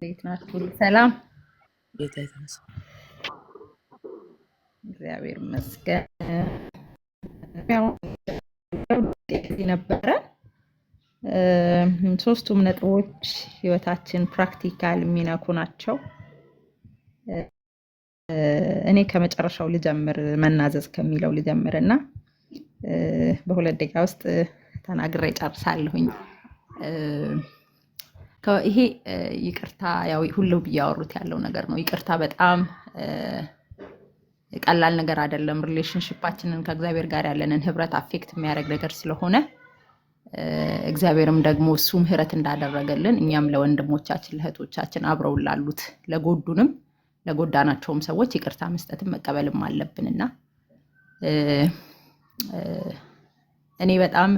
እንዴት ናችሁ? ሰላም፣ ጌታ የተነሳ እግዚአብሔር ይመስገን። ያው ነበረ ሶስቱም ነጥቦች ህይወታችን ፕራክቲካል የሚነኩ ናቸው። እኔ ከመጨረሻው ልጀምር፣ መናዘዝ ከሚለው ልጀምርና በሁለት ደቂቃ ውስጥ ተናግሬ ጨርሳለሁኝ። ይሄ ይቅርታ ያው ሁሉ እያወሩት ያለው ነገር ነው። ይቅርታ በጣም ቀላል ነገር አይደለም። ሪሌሽንሺፓችንን ከእግዚአብሔር ጋር ያለንን ህብረት አፌክት የሚያደርግ ነገር ስለሆነ እግዚአብሔርም ደግሞ እሱ ምህረት እንዳደረገልን እኛም ለወንድሞቻችን ለእህቶቻችን አብረው ላሉት ለጎዱንም ለጎዳናቸውም ሰዎች ይቅርታ መስጠትም መቀበልም አለብንና እኔ በጣም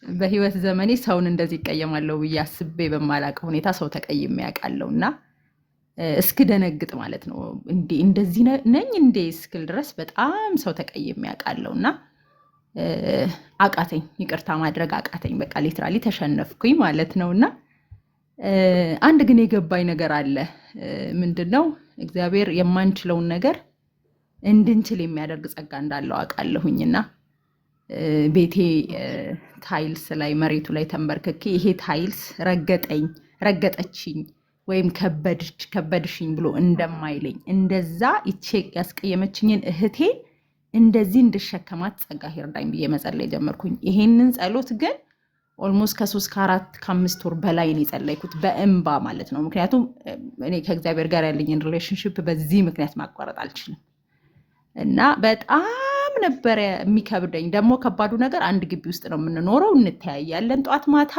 በህይወት ዘመኔ ሰውን እንደዚህ ይቀየማለሁ ብዬ አስቤ በማላውቀው ሁኔታ ሰው ተቀይሜ ያውቃለሁና እስክደነግጥ ማለት ነው። እንደዚህ ነኝ እንዴ እስክል ድረስ በጣም ሰው ተቀይሜ ያውቃለሁና አቃተኝ፣ ይቅርታ ማድረግ አቃተኝ። በቃ ሊትራሊ ተሸነፍኩኝ ማለት ነውና አንድ ግን የገባኝ ነገር አለ። ምንድነው? እግዚአብሔር የማንችለውን ነገር እንድንችል የሚያደርግ ጸጋ እንዳለው አውቃለሁኝና ቤቴ ታይልስ ላይ መሬቱ ላይ ተንበርክኬ ይሄ ታይልስ ረገጠችኝ ወይም ከበድሽኝ ብሎ እንደማይለኝ እንደዛ ይቼ ያስቀየመችኝን እህቴ እንደዚህ እንድሸከማት ጸጋ ይርዳኝ ብዬ መጸለይ ጀመርኩኝ። ይሄንን ጸሎት ግን ኦልሞስት ከ3 ከ4 ከ5 ወር በላይ ነው የጸለይኩት በእንባ ማለት ነው። ምክንያቱም እኔ ከእግዚአብሔር ጋር ያለኝን ሪሌሽንሺፕ በዚህ ምክንያት ማቋረጥ አልችልም እና በጣም ነበረ የሚከብደኝ። ደግሞ ከባዱ ነገር አንድ ግቢ ውስጥ ነው የምንኖረው፣ እንተያያለን ጧት ማታ፣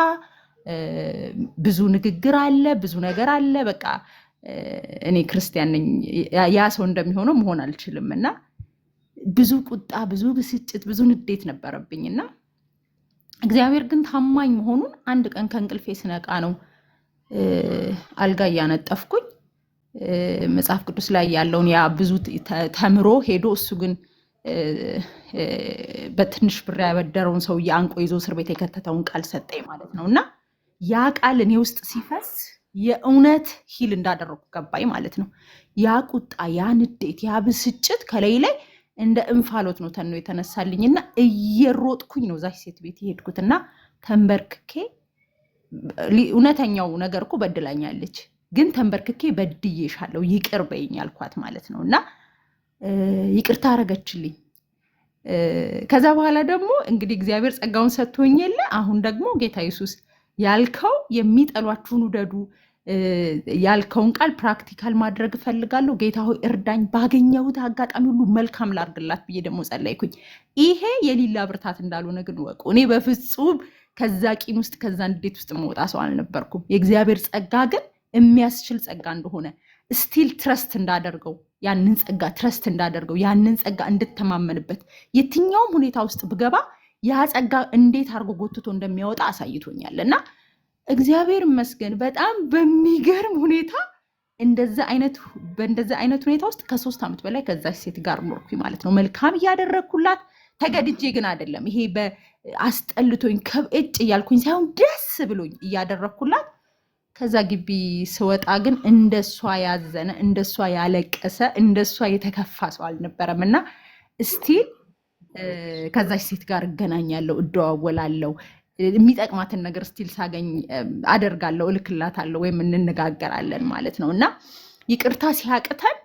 ብዙ ንግግር አለ፣ ብዙ ነገር አለ። በቃ እኔ ክርስቲያን ነኝ፣ ያ ሰው እንደሚሆነው መሆን አልችልም እና ብዙ ቁጣ፣ ብዙ ብስጭት፣ ብዙ ንዴት ነበረብኝና እግዚአብሔር ግን ታማኝ መሆኑን አንድ ቀን ከእንቅልፌ ስነቃ ነው አልጋ እያነጠፍኩኝ መጽሐፍ ቅዱስ ላይ ያለውን ያ ብዙ ተምሮ ሄዶ እሱ ግን በትንሽ ብር ያበደረውን ሰውዬ አንቆ ይዞ እስር ቤት የከተተውን ቃል ሰጠኝ ማለት ነው። እና ያ ቃል እኔ ውስጥ ሲፈስ የእውነት ሂል እንዳደረጉ ገባኝ ማለት ነው። ያ ቁጣ፣ ያ ንዴት፣ ያ ብስጭት ከላይ ላይ እንደ እንፋሎት ነው ተነው የተነሳልኝና እየሮጥኩኝ ነው ዛች ሴት ቤት የሄድኩትና ተንበርክኬ እውነተኛው ነገር እኮ በድላኛለች፣ ግን ተንበርክኬ በድዬሻለሁ ይቅር በይኝ አልኳት ማለት ነው። እና ይቅርታ አረገችልኝ። ከዛ በኋላ ደግሞ እንግዲህ እግዚአብሔር ጸጋውን ሰጥቶኝ የለ አሁን ደግሞ ጌታ ኢየሱስ ያልከው የሚጠሏችሁን ውደዱ ያልከውን ቃል ፕራክቲካል ማድረግ እፈልጋለሁ፣ ጌታ ሆይ እርዳኝ፣ ባገኘሁት አጋጣሚ ሁሉ መልካም ላርግላት ብዬ ደግሞ ጸለይኩኝ። ይሄ የሊላ ብርታት እንዳልሆነ ግን ወቁ። እኔ በፍጹም ከዛ ቂም ውስጥ ከዛ ንዴት ውስጥ መውጣ ሰው አልነበርኩም። የእግዚአብሔር ጸጋ ግን የሚያስችል ጸጋ እንደሆነ ስቲል ትረስት እንዳደርገው ያንን ጸጋ እንድተማመንበት የትኛውም ሁኔታ ውስጥ ብገባ ያ ጸጋ እንዴት አድርጎ ጎትቶ እንደሚያወጣ አሳይቶኛል እና እግዚአብሔር ይመስገን በጣም በሚገርም ሁኔታ በእንደዛ አይነት ሁኔታ ውስጥ ከ3 ዓመት በላይ ከዛች ሴት ጋር ኖርኩኝ ማለት ነው። መልካም እያደረግኩላት ተገድጄ ግን አይደለም። ይሄ በአስጠልቶኝ ከእጭ እያልኩኝ ሳይሆን ደስ ብሎኝ እያደረግኩላት ከዛ ግቢ ስወጣ ግን እንደሷ ያዘነ፣ እንደሷ ያለቀሰ፣ እንደሷ የተከፋ ሰው አልነበረም እና ስቲል ከዛች ሴት ጋር እገናኛለሁ፣ እደዋወላለሁ፣ የሚጠቅማትን ነገር ስቲል ሳገኝ አደርጋለሁ፣ እልክላታለሁ ወይም እንነጋገራለን ማለት ነው። እና ይቅርታ ሲያቅተን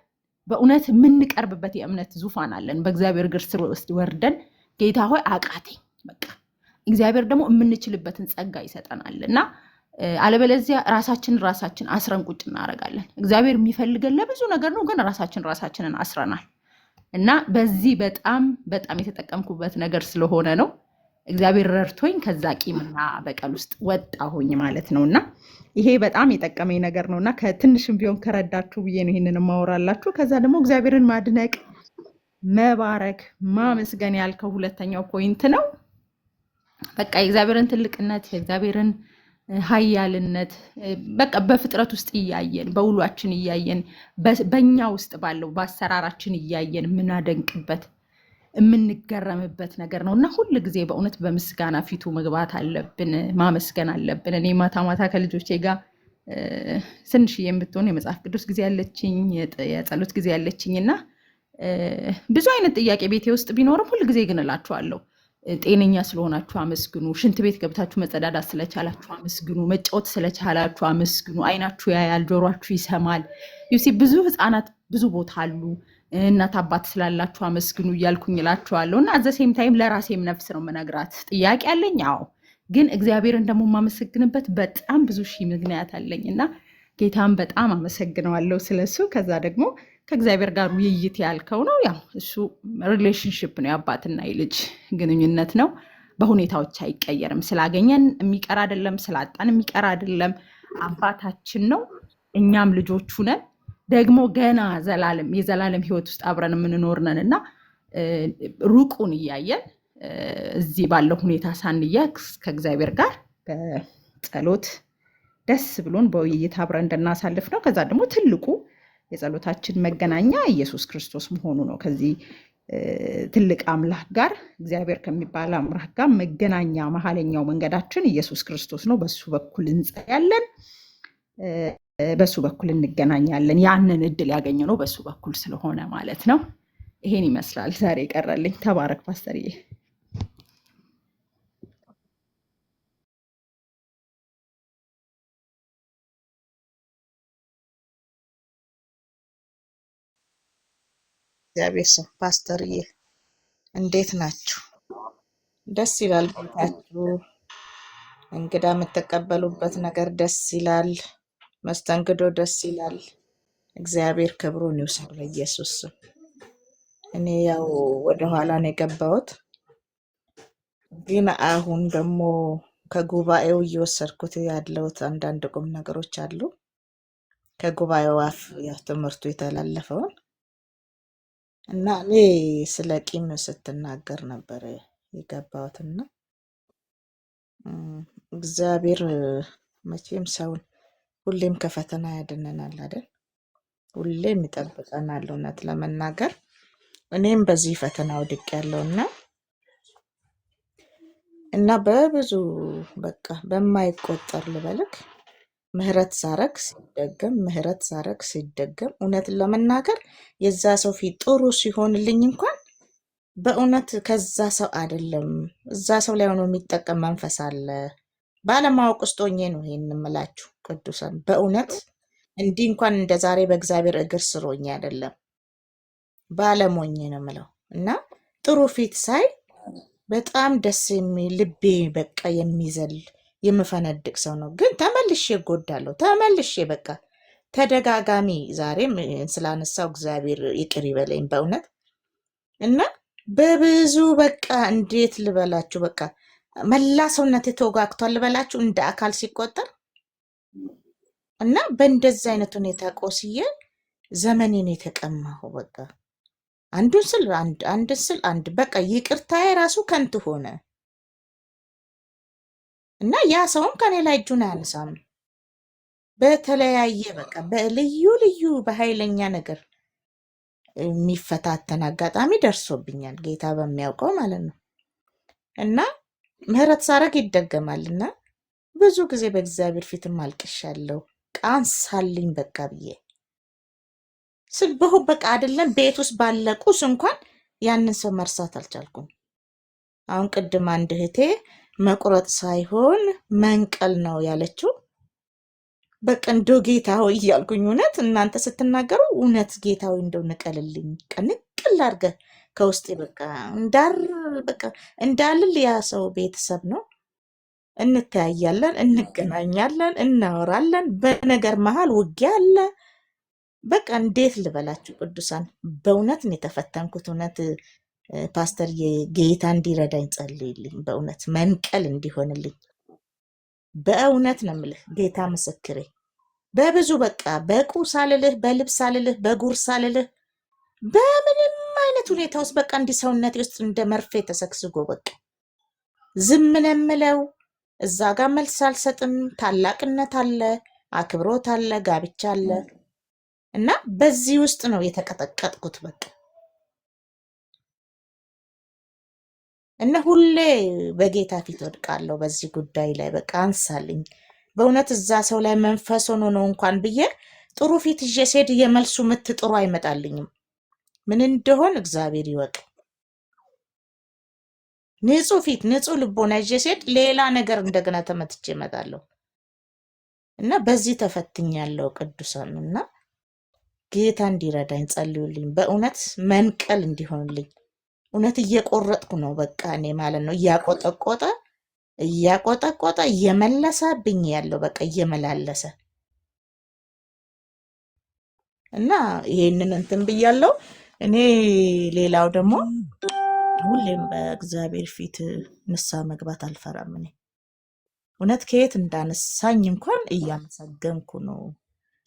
በእውነት የምንቀርብበት የእምነት ዙፋን አለን። በእግዚአብሔር እግር ስር ውስጥ ወርደን ጌታ ሆይ አቃተኝ፣ በቃ እግዚአብሔር ደግሞ የምንችልበትን ጸጋ ይሰጠናል እና አለበለዚያ ራሳችን አስረን ቁጭ እናደርጋለን። እግዚአብሔር የሚፈልገን ለብዙ ነገር ነው፣ ግን ራሳችንን አስረናል እና በዚህ በጣም በጣም የተጠቀምኩበት ነገር ስለሆነ ነው እግዚአብሔር ረድቶኝ ከዛ ቂምና በቀል ውስጥ ወጣሁኝ ማለት ነውና ይሄ በጣም የጠቀመኝ ነገር ነውና ከትንሽም ቢሆን ከረዳችሁ ብዬ ነው ይሄንን ማወራላችሁ። ከዛ ደግሞ እግዚአብሔርን ማድነቅ፣ መባረክ፣ ማመስገን ያልከው ሁለተኛው ፖይንት ነው። በቃ የእግዚአብሔርን ትልቅነት የእግዚአብሔርን ኃያልነት በቃ በፍጥረት ውስጥ እያየን በውሏችን እያየን በእኛ ውስጥ ባለው በአሰራራችን እያየን የምናደንቅበት የምንገረምበት ነገር ነው እና ሁል ጊዜ በእውነት በምስጋና ፊቱ መግባት አለብን፣ ማመስገን አለብን። እኔ ማታ ማታ ከልጆቼ ጋር ትንሽዬ የምትሆን የመጽሐፍ ቅዱስ ጊዜ ያለችኝ የጸሎት ጊዜ ያለችኝ እና ብዙ አይነት ጥያቄ ቤቴ ውስጥ ቢኖርም ሁል ጊዜ ግን እላችኋለሁ ጤነኛ ስለሆናችሁ አመስግኑ፣ ሽንት ቤት ገብታችሁ መጸዳዳት ስለቻላችሁ አመስግኑ፣ መጫወት ስለቻላችሁ አመስግኑ፣ አይናችሁ ያያል፣ ጆሯችሁ ይሰማል። ዩሲ ብዙ ህፃናት ብዙ ቦታ አሉ፣ እናት አባት ስላላችሁ አመስግኑ እያልኩኝ እላችኋለሁ። እና አዘሴም ታይም ለራሴም ነፍስ ነው የምነግራት። ጥያቄ አለኝ አዎ፣ ግን እግዚአብሔርን ደግሞ የማመሰግንበት በጣም ብዙ ሺህ ምክንያት አለኝ እና ጌታን በጣም አመሰግነዋለሁ ስለሱ። ከዛ ደግሞ ከእግዚአብሔር ጋር ውይይት ያልከው ነው፣ ያው እሱ ሪሌሽንሽፕ ነው፣ የአባትና የልጅ ግንኙነት ነው። በሁኔታዎች አይቀየርም። ስላገኘን የሚቀር አይደለም፣ ስላጣን የሚቀር አይደለም። አባታችን ነው፣ እኛም ልጆቹ ነን። ደግሞ ገና የዘላለም ህይወት ውስጥ አብረን የምንኖር ነን እና ሩቁን እያየን እዚህ ባለው ሁኔታ ሳንያዝ ከእግዚአብሔር ጋር በጸሎት ደስ ብሎን በውይይት አብረን እንድናሳልፍ ነው። ከዛ ደግሞ ትልቁ የጸሎታችን መገናኛ ኢየሱስ ክርስቶስ መሆኑ ነው። ከዚህ ትልቅ አምላክ ጋር እግዚአብሔር ከሚባል አምላክ ጋር መገናኛ መሀለኛው መንገዳችን ኢየሱስ ክርስቶስ ነው። በሱ በኩል እንጸልያለን፣ በሱ በኩል እንገናኛለን። ያንን እድል ያገኘነው በሱ በኩል ስለሆነ ማለት ነው። ይሄን ይመስላል ዛሬ የቀረልኝ። ተባረክ ፓስተርዬ። እግዚአብሔር ሰው ፓስተርዬ እንዴት ናችሁ? ደስ ይላል ቤታችሁ። እንግዳ የምትቀበሉበት ነገር ደስ ይላል። መስተንግዶ ደስ ይላል። እግዚአብሔር ክብሩን ይውሰድ በኢየሱስ ስም። እኔ ያው ወደኋላ ነው የገባሁት፣ ግን አሁን ደግሞ ከጉባኤው እየወሰድኩት ያለሁት አንዳንድ ቁም ነገሮች አሉ። ከጉባኤው አፍ ያው ትምህርቱ የተላለፈውን እና እኔ ስለ ቂም ስትናገር ነበር የገባሁትና እግዚአብሔር መቼም ሰውን ሁሌም ከፈተና ያድነናል አይደል? ሁሌም ይጠብቀናል። እውነት ለመናገር እኔም በዚህ ፈተና ወድቅ እና በብዙ በቃ በማይቆጠር ልበልክ ምህረት ሳረግ ሲደገም እውነትን ለመናገር የዛ ሰው ፊት ጥሩ ሲሆንልኝ እንኳን በእውነት ከዛ ሰው አይደለም እዛ ሰው ላይ ሆኖ የሚጠቀም መንፈስ አለ። ባለማወቅ ውስጥ ሆኜ ነው ይሄን የምላችሁ ቅዱሳን። በእውነት እንዲህ እንኳን እንደ ዛሬ በእግዚአብሔር እግር ስር ሆኜ አይደለም ባለሞኝ ነው የምለው። እና ጥሩ ፊት ሳይ በጣም ደስ የሚል ልቤ በቃ የሚዘል የምፈነድቅ ሰው ነው። ግን ተመልሼ እጎዳለሁ። ተመልሼ በቃ ተደጋጋሚ ዛሬም ስላነሳው እግዚአብሔር ይቅር ይበለኝ በእውነት። እና በብዙ በቃ እንዴት ልበላችሁ በቃ መላ ሰውነቴ ተወጋግቷል ልበላችሁ እንደ አካል ሲቆጠር እና በእንደዚህ አይነት ሁኔታ ቆስዬ ዘመኔን የተቀማሁ በቃ አንዱን ስል አንድ በቃ ይቅርታዬ ራሱ ከንቱ ሆነ እና ያ ሰውም ከኔ ላይ እጁን አያነሳም። በተለያየ በቃ በልዩ ልዩ በኃይለኛ ነገር የሚፈታተን አጋጣሚ ደርሶብኛል፣ ጌታ በሚያውቀው ማለት ነው። እና ምህረት ሳረግ ይደገማል እና ብዙ ጊዜ በእግዚአብሔር ፊትም አልቅሻለሁ። ቃንሳልኝ በቃ ብዬ ስልበሁ በቃ አይደለም ቤት ውስጥ ባለ ቁስ እንኳን ያንን ሰው መርሳት አልቻልኩም። አሁን ቅድም አንድ እህቴ መቁረጥ ሳይሆን መንቀል ነው ያለችው። በቃ እንደው ጌታ ሆይ እያልኩኝ እውነት እናንተ ስትናገሩ እውነት ጌታ ሆይ እንደው ንቀልልኝ፣ ንቅል አድርገህ ከውስጤ በቃ እንዳልል ያ ሰው ቤተሰብ ነው። እንተያያለን፣ እንገናኛለን፣ እናወራለን። በነገር መሀል ውጊያ አለ። በቃ እንዴት ልበላችሁ ቅዱሳን፣ በእውነት ነው የተፈተንኩት። እውነት ፓስተር ጌታ እንዲረዳኝ ጸልይልኝ፣ በእውነት መንቀል እንዲሆንልኝ በእውነት ነው የምልህ። ጌታ ምስክሬ በብዙ በቃ በቁስ አልልህ፣ በልብስ አልልህ፣ በጉርስ አልልህ፣ በምንም አይነት ሁኔታ ውስጥ በቃ እንዲህ ሰውነቴ ውስጥ እንደ መርፌ ተሰግስጎ በቃ ዝም ነው የምለው። እዛ ጋር መልስ አልሰጥም። ታላቅነት አለ፣ አክብሮት አለ፣ ጋብቻ አለ እና በዚህ ውስጥ ነው የተቀጠቀጥኩት በቃ እና ሁሌ በጌታ ፊት ወድቃለሁ በዚህ ጉዳይ ላይ በቃ አንሳልኝ። በእውነት እዛ ሰው ላይ መንፈስ ሆኖ ነው እንኳን ብዬ ጥሩ ፊት ይዤ ስሄድ የመልሱ ምት ጥሩ አይመጣልኝም። ምን እንደሆን እግዚአብሔር ይወቅ። ንጹህ ፊት ንጹህ ልቦና ይዤ ስሄድ ሌላ ነገር እንደገና ተመትቼ እመጣለሁ እና በዚህ ተፈትኛለሁ ቅዱሳን። እና ጌታ እንዲረዳኝ ጸልዩልኝ። በእውነት መንቀል እንዲሆንልኝ እውነት እየቆረጥኩ ነው በቃ እኔ ማለት ነው። እያቆጠቆጠ እየመለሰብኝ ያለው በቃ እየመላለሰ እና ይሄንን እንትን ብያለሁ እኔ። ሌላው ደግሞ ሁሌም በእግዚአብሔር ፊት ንስሐ መግባት አልፈራም። እኔ እውነት ከየት እንዳነሳኝ እንኳን እያመሰገንኩ ነው፣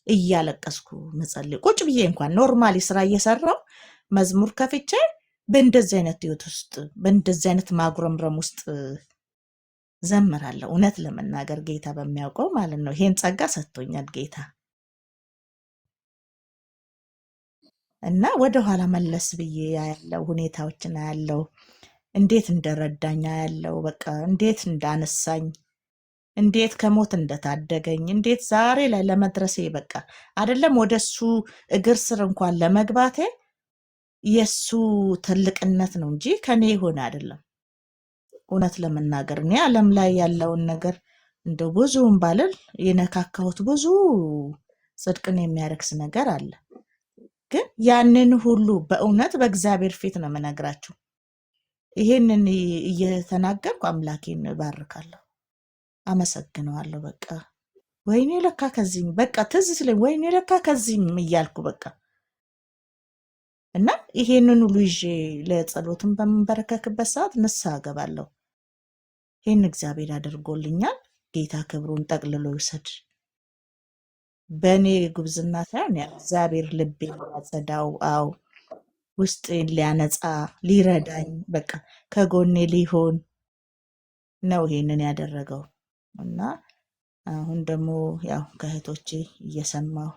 እያለቀስኩ መጸለይ ቁጭ ብዬ እንኳን ኖርማሊ ስራ እየሰራው መዝሙር ከፍቼ በእንደዚህ አይነት ህይወት ውስጥ በእንደዚህ አይነት ማጉረምረም ውስጥ ዘምራለሁ። እውነት ለመናገር ጌታ በሚያውቀው ማለት ነው። ይሄን ጸጋ ሰጥቶኛል ጌታ እና ወደኋላ መለስ ብዬ ያለው ሁኔታዎችን ያለው እንዴት እንደረዳኝ ያለው በቃ እንዴት እንዳነሳኝ እንዴት ከሞት እንደታደገኝ እንዴት ዛሬ ላይ ለመድረሴ በቃ አይደለም ወደሱ እግር ስር እንኳን ለመግባቴ የሱ ትልቅነት ነው እንጂ ከኔ ይሆን አይደለም። እውነት ለመናገር እኔ ዓለም ላይ ያለውን ነገር እንደው ብዙም ባልል የነካካሁት ብዙ ጽድቅን የሚያረክስ ነገር አለ። ግን ያንን ሁሉ በእውነት በእግዚአብሔር ፊት ነው የምነግራችሁ። ይሄንን እየተናገርኩ አምላኬን እባርካለሁ፣ አመሰግነዋለሁ። በቃ ወይኔ ለካ ከዚህም በቃ ትዝ ስለኝ ወይኔ ለካ ከዚህም እያልኩ በቃ እና ይሄንን ሁሉ ይዤ ለጸሎትም በምንበረከክበት ሰዓት ንስሐ እገባለሁ። ይህን እግዚአብሔር አድርጎልኛል። ጌታ ክብሩን ጠቅልሎ ይውሰድ። በእኔ ጉብዝና ሳይሆን ያ እግዚአብሔር ልቤን ሊያጸዳው፣ አው ውስጤን ሊያነጻ ሊረዳኝ በቃ ከጎኔ ሊሆን ነው ይሄንን ያደረገው እና አሁን ደግሞ ያው ከእህቶቼ እየሰማሁ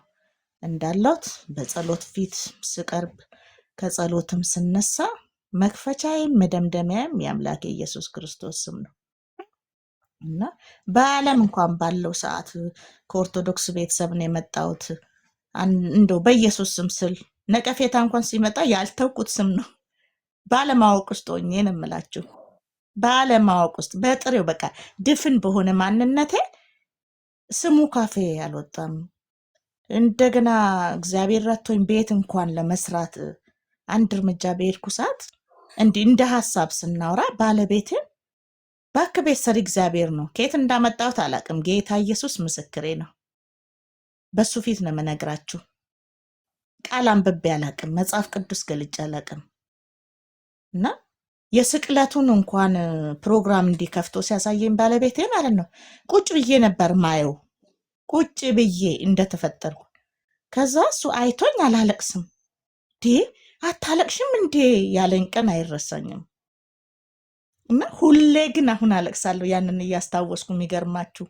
እንዳለሁት በጸሎት ፊት ስቀርብ ከጸሎትም ስነሳ መክፈቻዬም መደምደሚያም የአምላኬ ኢየሱስ ክርስቶስ ስም ነው እና በዓለም እንኳን ባለው ሰዓት ከኦርቶዶክስ ቤተሰብ ነው የመጣሁት። እንደው በኢየሱስ ስም ስል ነቀፌታ እንኳን ሲመጣ ያልተውኩት ስም ነው። ባለማወቅ ውስጥ ሆኜ ነው የምላችሁ። ባለማወቅ ውስጥ በጥሬው በቃ ድፍን በሆነ ማንነቴ ስሙ ካፌ አልወጣም። እንደገና እግዚአብሔር ረቶኝ ቤት እንኳን ለመስራት አንድ እርምጃ በሄድኩ ሰዓት እንዲህ እንደ ሀሳብ ስናወራ ባለቤትን ባክ ቤት ሰሪ እግዚአብሔር ነው። ከየት እንዳመጣሁት አላቅም። ጌታ ኢየሱስ ምስክሬ ነው። በሱ ፊት ነው የምነግራችሁ። ቃል አንብቤ አላቅም። መጽሐፍ ቅዱስ ገልጬ አላቅም። እና የስቅለቱን እንኳን ፕሮግራም እንዲከፍቶ ሲያሳየኝ ባለቤቴ ማለት ነው ቁጭ ብዬ ነበር ማየው፣ ቁጭ ብዬ እንደተፈጠርኩ። ከዛ እሱ አይቶኝ አላለቅስም ዴ አታለቅሽም እንዴ ያለኝ ቀን አይረሳኝም። እና ሁሌ ግን አሁን አለቅሳለሁ ያንን እያስታወስኩ። የሚገርማችሁ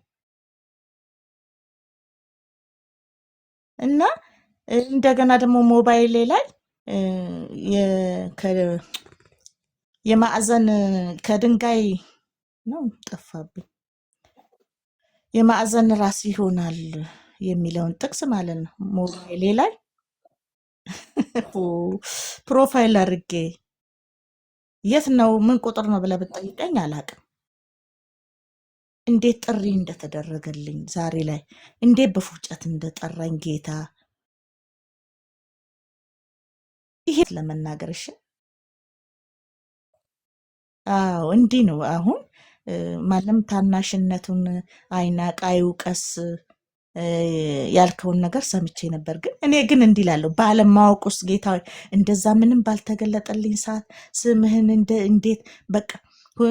እና እንደገና ደግሞ ሞባይሌ ላይ የማዕዘን ከድንጋይ ነው ጠፋብኝ፣ የማዕዘን ራስ ይሆናል የሚለውን ጥቅስ ማለት ነው ሞባይሌ ላይ ፕሮፋይል አድርጌ የት ነው ምን ቁጥር ነው ብለህ ብትጠይቀኝ አላቅም። እንዴት ጥሪ እንደተደረገልኝ ዛሬ ላይ እንዴት በፉጨት እንደጠራኝ ጌታ ይሄ ለመናገር እሺ። አዎ እንዲህ ነው። አሁን ማንም ታናሽነቱን አይናቅ አይውቀስ ያልከውን ነገር ሰምቼ ነበር። ግን እኔ ግን እንዲህ እላለሁ ባለማወቅ ውስጥ ጌታ እንደዛ ምንም ባልተገለጠልኝ ሰዓት ስምህን እንዴት በቃ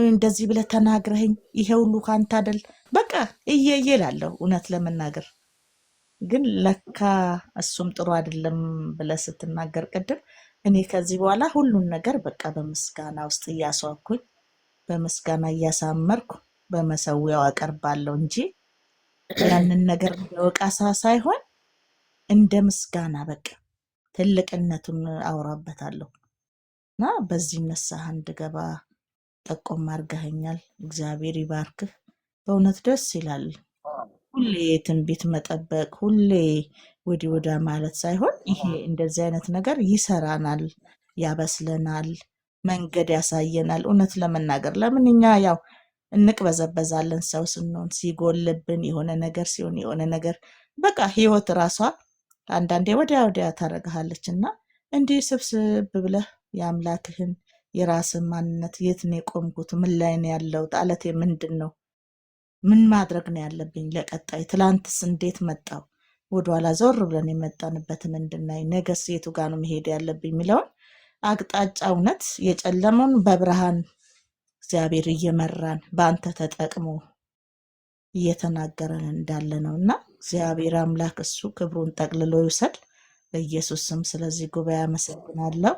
እንደዚህ ብለህ ተናግረኸኝ ይሄ ሁሉ ካንተ አይደል በቃ እየየ እላለሁ እውነት ለመናገር። ግን ለካ እሱም ጥሩ አይደለም ብለህ ስትናገር ቅድም እኔ ከዚህ በኋላ ሁሉን ነገር በቃ በምስጋና ውስጥ እያስዋብኩኝ በምስጋና እያሳመርኩ በመሰዊያው አቀርባለሁ እንጂ ያንን ነገር ወቃሳ ሳይሆን እንደ ምስጋና በቃ ትልቅነቱን አውራበታለሁ እና በዚህ ንስሐ እንድገባ ጠቆም አድርገኸኛል። እግዚአብሔር ይባርክህ። በእውነት ደስ ይላል። ሁሌ ትንቢት መጠበቅ፣ ሁሌ ወዲህ ወዳ ማለት ሳይሆን ይሄ እንደዚህ አይነት ነገር ይሰራናል፣ ያበስለናል፣ መንገድ ያሳየናል። እውነት ለመናገር ለምን እኛ ያው እንቅበዘበዛለን ሰው ስንሆን፣ ሲጎልብን የሆነ ነገር ሲሆን የሆነ ነገር በቃ ህይወት ራሷ አንዳንዴ ወዲያ ወዲያ ታደርግሃለች እና እንዲህ ስብስብ ብለህ የአምላክህን የራስን ማንነት የት ነው የቆምኩት? ምን ላይ ነው ያለሁት? አለቴ ምንድን ነው? ምን ማድረግ ነው ያለብኝ ለቀጣይ? ትላንትስ እንዴት መጣው? ወደኋላ ዞር ብለን የመጣንበትን እንድናይ፣ ነገስ የቱ ጋር ነው መሄድ ያለብኝ የሚለውን አቅጣጫ እውነት የጨለመውን በብርሃን እግዚአብሔር እየመራን በአንተ ተጠቅሞ እየተናገረን እንዳለ ነው እና እግዚአብሔር አምላክ እሱ ክብሩን ጠቅልሎ ይውሰድ በኢየሱስ ስም። ስለዚህ ጉባኤ አመሰግናለሁ።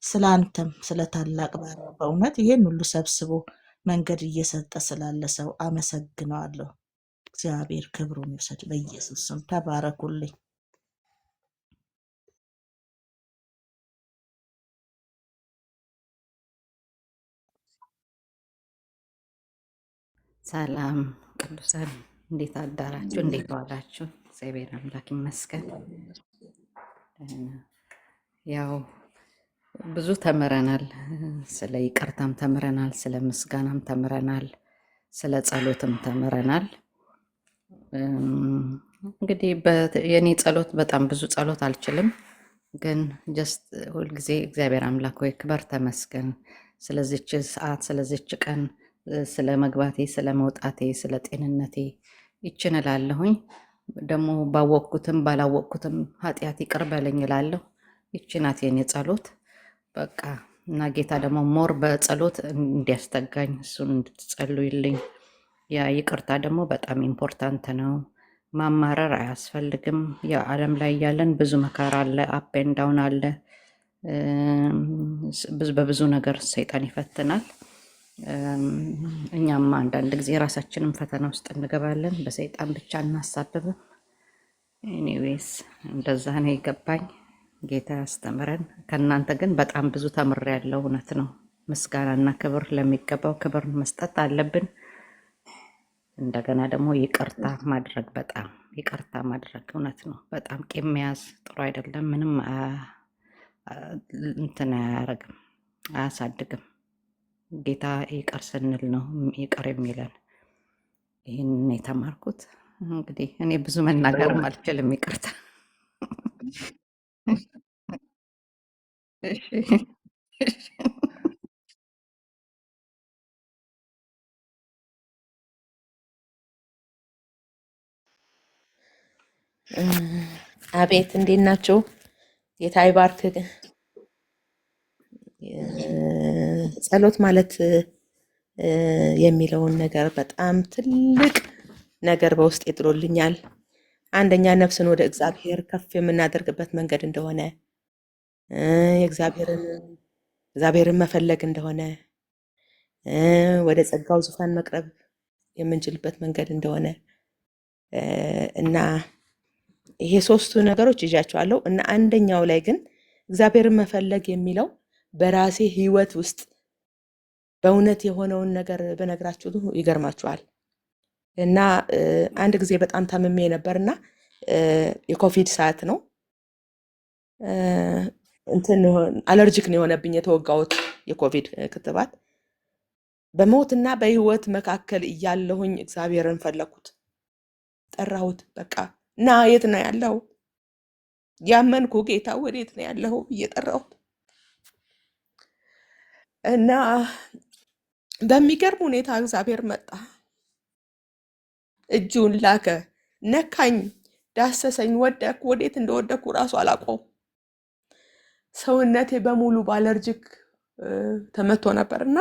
ስለ አንተም ስለ ታላቅ ባሪያ በእውነት ይሄን ሁሉ ሰብስቦ መንገድ እየሰጠ ስላለ ሰው አመሰግነዋለሁ። እግዚአብሔር ክብሩን ይውሰድ በኢየሱስ ስም። ተባረኩልኝ። ሰላም ቅዱሳን፣ እንዴት አዳራችሁ? እንዴት ዋላችሁ? እግዚአብሔር አምላክ ይመስገን። ያው ብዙ ተምረናል። ስለ ይቅርታም ተምረናል፣ ስለ ምስጋናም ተምረናል፣ ስለ ጸሎትም ተምረናል። እንግዲህ የኔ ጸሎት በጣም ብዙ ጸሎት አልችልም፣ ግን ጀስት ሁልጊዜ እግዚአብሔር አምላክ ሆይ ክበር ተመስገን፣ ስለዚች ሰዓት፣ ስለዚች ቀን፣ ስለ መግባቴ፣ ስለ መውጣቴ፣ ስለ ጤንነቴ ይችን እላለሁኝ። ደግሞ ባወቅኩትም ባላወቅኩትም ኃጢአት ይቅር በለኝ እላለሁ። ይቺ ናት የኔ ጸሎት በቃ። እና ጌታ ደግሞ ሞር በጸሎት እንዲያስተጋኝ እሱን እንድትጸልዩልኝ። ያ ይቅርታ ደግሞ በጣም ኢምፖርታንት ነው። ማማረር አያስፈልግም። የዓለም ላይ ያለን ብዙ መከራ አለ፣ አፕ ኤንድ ዳውን አለ። በብዙ ነገር ሰይጣን ይፈትናል። እኛም አንዳንድ ጊዜ ራሳችንም ፈተና ውስጥ እንገባለን። በሰይጣን ብቻ እናሳብብም። ኤኒዌይስ እንደዛ ነው የገባኝ። ጌታ ያስተምረን። ከእናንተ ግን በጣም ብዙ ተምሬያለሁ። እውነት ነው። ምስጋናና ክብር ለሚገባው ክብር መስጠት አለብን። እንደገና ደግሞ ይቅርታ ማድረግ፣ በጣም ይቅርታ ማድረግ እውነት ነው። በጣም ቂም መያዝ ጥሩ አይደለም። ምንም እንትን አያረግም፣ አያሳድግም። ጌታ ይቅር ስንል ነው ይቅር የሚለን። ይህን የተማርኩት እንግዲህ እኔ ብዙ መናገርም አልችልም። ይቅርታ። አቤት እንዴት ናችሁ? ጌታ ይባርክ። ጸሎት ማለት የሚለውን ነገር በጣም ትልቅ ነገር በውስጥ ጥሎልኛል። አንደኛ ነፍስን ወደ እግዚአብሔር ከፍ የምናደርግበት መንገድ እንደሆነ፣ እግዚአብሔርን መፈለግ እንደሆነ፣ ወደ ጸጋው ዙፋን መቅረብ የምንችልበት መንገድ እንደሆነ እና ይሄ ሶስቱ ነገሮች ይዣቸዋለሁ እና አንደኛው ላይ ግን እግዚአብሔርን መፈለግ የሚለው በራሴ ህይወት ውስጥ በእውነት የሆነውን ነገር በነግራችሁ ይገርማችኋል። እና አንድ ጊዜ በጣም ታምሜ ነበርና የኮቪድ ሰዓት ነው። እንትን አለርጂክ ነው የሆነብኝ የተወጋሁት የኮቪድ ክትባት። በሞትና በህይወት መካከል እያለሁኝ እግዚአብሔርን ፈለኩት፣ ጠራሁት። በቃ እና የት ነው ያለው? ያመንኩ ጌታ ወዴት ነው ያለው ብዬ ጠራሁት እና በሚገርም ሁኔታ እግዚአብሔር መጣ፣ እጁን ላከ፣ ነካኝ፣ ዳሰሰኝ። ወደኩ። ወዴት እንደወደኩ ራሱ አላውቀውም። ሰውነቴ በሙሉ በአለርጂክ ተመቶ ነበርና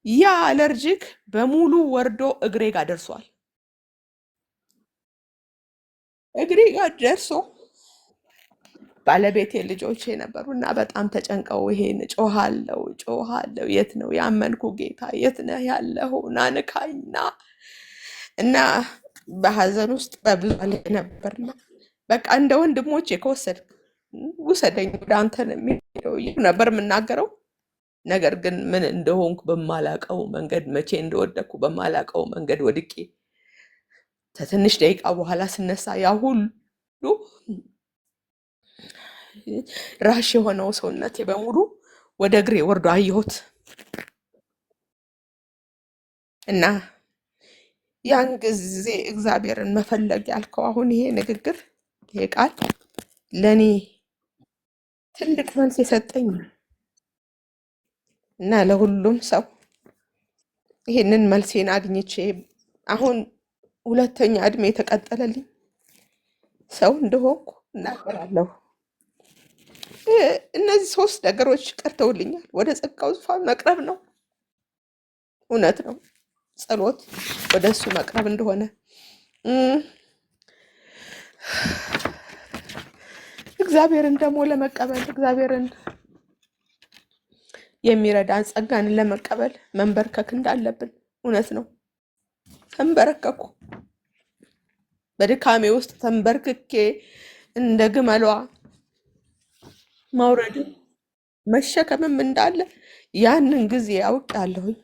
ያ አለርጂክ በሙሉ ወርዶ እግሬ ጋር ደርሷል። እግሬ ጋር ደርሶ ባለቤቴ ልጆቼ ነበሩና በጣም ተጨንቀው ይሄን ጮሃለው፣ የት ነው ያመንኩ ጌታ? የት ነህ ያለው? ና ንካኝና እና በሀዘን ውስጥ በብዙ ላይ ነበርና በቃ እንደ ወንድሞቼ ከወሰድ ውሰደኝ ወደ አንተ ነው የሚሄደው ነበር የምናገረው። ነገር ግን ምን እንደሆንኩ በማላቀው መንገድ፣ መቼ እንደወደኩ በማላቀው መንገድ ወድቄ ከትንሽ ደቂቃ በኋላ ስነሳ ያ ሁሉ ራሽ የሆነው ሰውነቴ በሙሉ ወደ እግሬ ወርዶ አየሁት እና ያን ጊዜ እግዚአብሔርን መፈለግ ያልከው አሁን ይሄ ንግግር ይሄ ቃል ለእኔ ትልቅ መልስ የሰጠኝ ነው እና ለሁሉም ሰው ይሄንን መልሴን አግኝቼ አሁን ሁለተኛ እድሜ የተቀጠለልኝ ሰው እንደሆንኩ እናገራለሁ። እነዚህ 3 ነገሮች ቀርተውልኛል። ወደ ጸጋው ዙፋን መቅረብ ነው። እውነት ነው። ጸሎት ወደ እሱ መቅረብ እንደሆነ እግዚአብሔርን ደግሞ ለመቀበል እግዚአብሔርን የሚረዳን ጸጋን ለመቀበል መንበርከክ እንዳለብን እውነት ነው። ተንበረከኩ። በድካሜ ውስጥ ተንበርክኬ እንደ ግመሏ ማውረድን መሸከምም እንዳለ ያንን ጊዜ አውቃለሁኝ።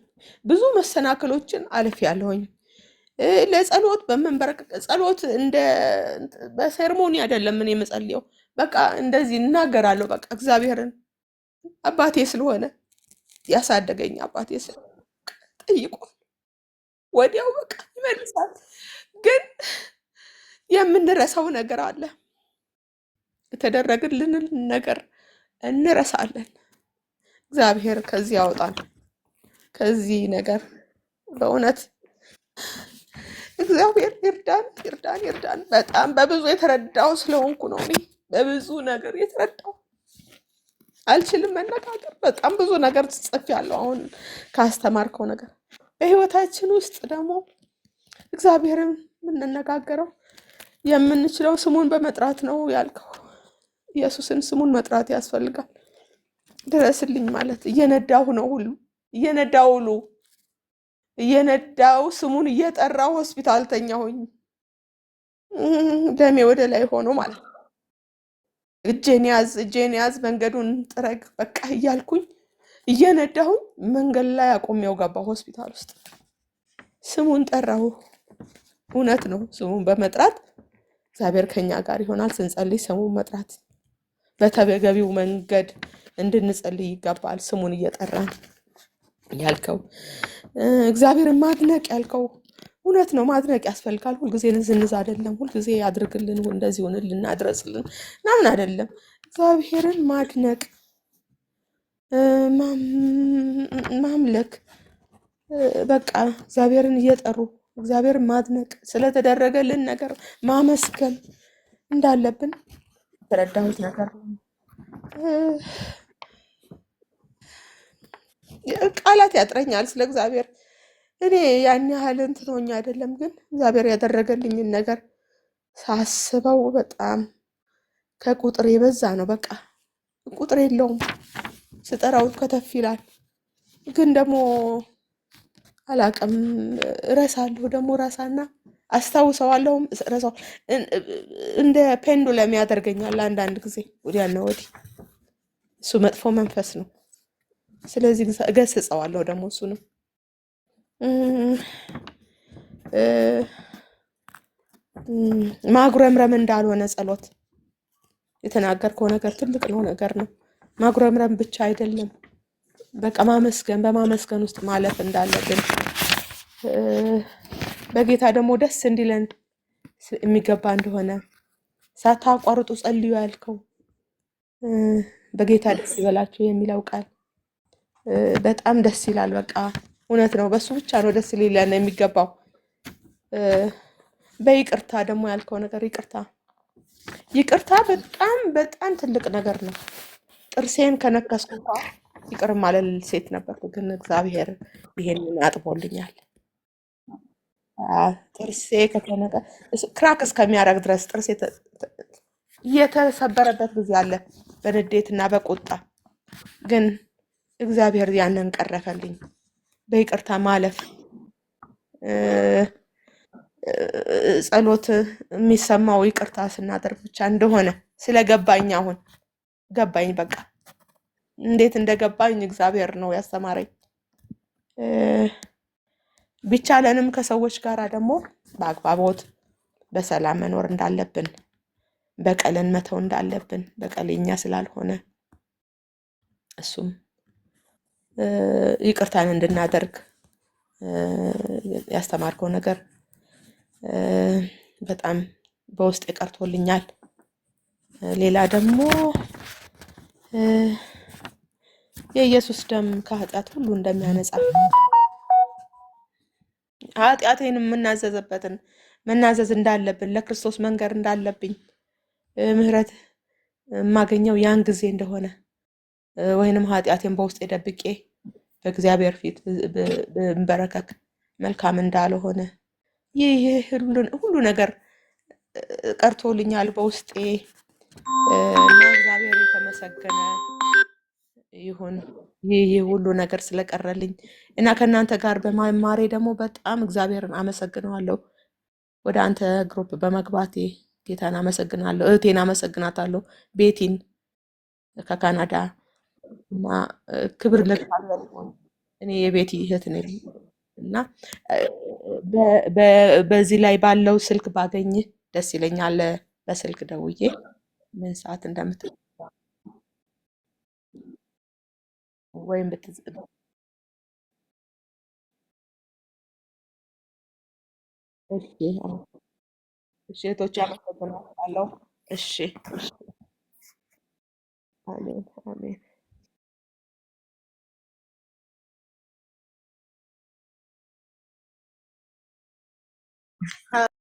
ብዙ መሰናክሎችን አልፌያለሁኝ። ለጸሎት በመንበረከክ ጸሎት እንደ በሴርሞኒ አይደለም እኔ የምጸልየው። በቃ እንደዚህ እናገራለሁ። በቃ እግዚአብሔርን አባቴ ስለሆነ ያሳደገኝ አባቴ ስለሆነ ጠይቋል፣ ወዲያው በቃ ይመልሳል። ግን የምንረሳው ነገር አለ። የተደረገልንን ነገር እንረሳለን። እግዚአብሔር ከዚህ ያወጣል፣ ከዚህ ነገር በእውነት እግዚአብሔር ይርዳን፣ ይርዳን፣ ይርዳን። በጣም በብዙ የተረዳው ስለሆንኩ ነው እኔ በብዙ ነገር የተረዳው። አልችልም መነጋገር። በጣም ብዙ ነገር ጽፌያለሁ። አሁን ካስተማርከው ነገር በህይወታችን ውስጥ ደግሞ እግዚአብሔርን የምንነጋገረው የምንችለው ስሙን በመጥራት ነው ያልከው። ኢየሱስን ስሙን መጥራት ያስፈልጋል። ድረስልኝ ማለት እየነዳሁ ነው ሁሉ እየነዳው ስሙን እየጠራው ሆስፒታል ተኛሁኝ። ደሜ ወደ ላይ ሆኖ ማለት ነው። እጄን ያዝ መንገዱን ጥረግ በቃ እያልኩኝ እየነዳሁኝ መንገድ ላይ አቆሜው ገባሁ ሆስፒታል ውስጥ። ስሙን ጠራሁ። እውነት ነው። ስሙን በመጥራት እግዚአብሔር ከኛ ጋር ይሆናል። ስንጸልይ ስሙን መጥራት በተገቢው መንገድ እንድንጸልይ ይገባል። ስሙን እየጠራን ያልከው እግዚአብሔርን ማድነቅ ያልከው እውነት ነው። ማድነቅ ያስፈልጋል። ሁልጊዜ ንዝንዝ አይደለም። ሁልጊዜ ያድርግልን፣ እንደዚህ ሆንልን፣ አድረስልን ምናምን አይደለም። እግዚአብሔርን ማድነቅ ማምለክ በቃ እግዚአብሔርን እየጠሩ እግዚአብሔርን ማድነቅ ስለተደረገልን ነገር ማመስገን እንዳለብን የተረዳሁት ነገር ቃላት ያጥረኛል ስለ እግዚአብሔር። እኔ ያን ያህል እንትን ሆኜ አይደለም፣ ግን እግዚአብሔር ያደረገልኝን ነገር ሳስበው በጣም ከቁጥር የበዛ ነው። በቃ ቁጥር የለውም። ስጠራው ከተፍ ይላል። ግን ደግሞ አላቅም፣ እረሳለሁ። ደግሞ ራሳና አስታውሰዋለሁም እረሳው። እንደ ፔንዱለም ያደርገኛል አንዳንድ ጊዜ ወዲያና ወዲህ። እሱ መጥፎ መንፈስ ነው። ስለዚህ እገስጸዋለሁ ደግሞ እሱንም ማጉረምረም እንዳልሆነ ጸሎት የተናገርከው ነገር ትልቅ ነው ነገር ነው። ማጉረምረም ብቻ አይደለም፣ በቃ ማመስገን፣ በማመስገን ውስጥ ማለፍ እንዳለብን በጌታ ደግሞ ደስ እንዲለን የሚገባ እንደሆነ ሳታቋርጡ ጸልዩ ያልከው በጌታ ደስ ይበላችሁ የሚለው ቃል በጣም ደስ ይላል። በቃ እውነት ነው። በሱ ብቻ ነው ደስ ሊለን የሚገባው። በይቅርታ ደግሞ ያልከው ነገር ይቅርታ በጣም በጣም ትልቅ ነገር ነው። ጥርሴን ከነከስኩ እንኳን ይቅር ማለል ሴት ነበርኩ፣ ግን እግዚአብሔር ይሄንን አጥቦልኛል። ጥርሴ ከተነቀ ክራክ እስከሚያደርግ ድረስ ጥርሴ የተሰበረበት ጊዜ አለ በንዴትና በቁጣ፣ ግን እግዚአብሔር ያንን ቀረፈልኝ። በይቅርታ ማለፍ ጸሎት የሚሰማው ይቅርታ ስናደርግ ብቻ እንደሆነ ስለገባኝ አሁን ገባኝ። በቃ እንዴት እንደገባኝ እግዚአብሔር ነው ያስተማረኝ። ቢቻለንም ከሰዎች ጋር ደግሞ በአግባቦት በሰላም መኖር እንዳለብን፣ በቀልን መተው እንዳለብን፣ በቀል የኛ ስላልሆነ እሱም ይቅርታን እንድናደርግ ያስተማርከው ነገር በጣም በውስጥ ቀርቶልኛል። ሌላ ደግሞ የኢየሱስ ደም ከኃጢአት ሁሉ እንደሚያነጻ ኃጢአቴን የምናዘዝበትን መናዘዝ እንዳለብን ለክርስቶስ መንገር እንዳለብኝ ምህረት የማገኘው ያን ጊዜ እንደሆነ ወይንም ኃጢአቴን በውስጥ ደብቄ በእግዚአብሔር ፊት ብንበረከክ መልካም እንዳልሆነ ይህ ሁሉ ነገር ቀርቶልኛል በውስጤ እና እግዚአብሔር የተመሰገነ ይሁን። ይህ ሁሉ ነገር ስለቀረልኝ እና ከእናንተ ጋር በመማሬ ደግሞ በጣም እግዚአብሔርን አመሰግነዋለሁ። ወደ አንተ ግሩፕ በመግባቴ ጌታን አመሰግናለሁ። እህቴን አመሰግናታለሁ፣ ቤቲን ከካናዳ እና ክብር ለእግዚአብሔር ይሁን። እኔ የቤቲ እህት ነኝ እና በዚህ ላይ ባለው ስልክ ባገኝህ ደስ ይለኛል። በስልክ ደውዬ ምን ሰዓት እንደምት ወይም እሺ እሺ፣ እህቶቼ አመሰግናለሁ። እሺ፣ አሜን አሜን።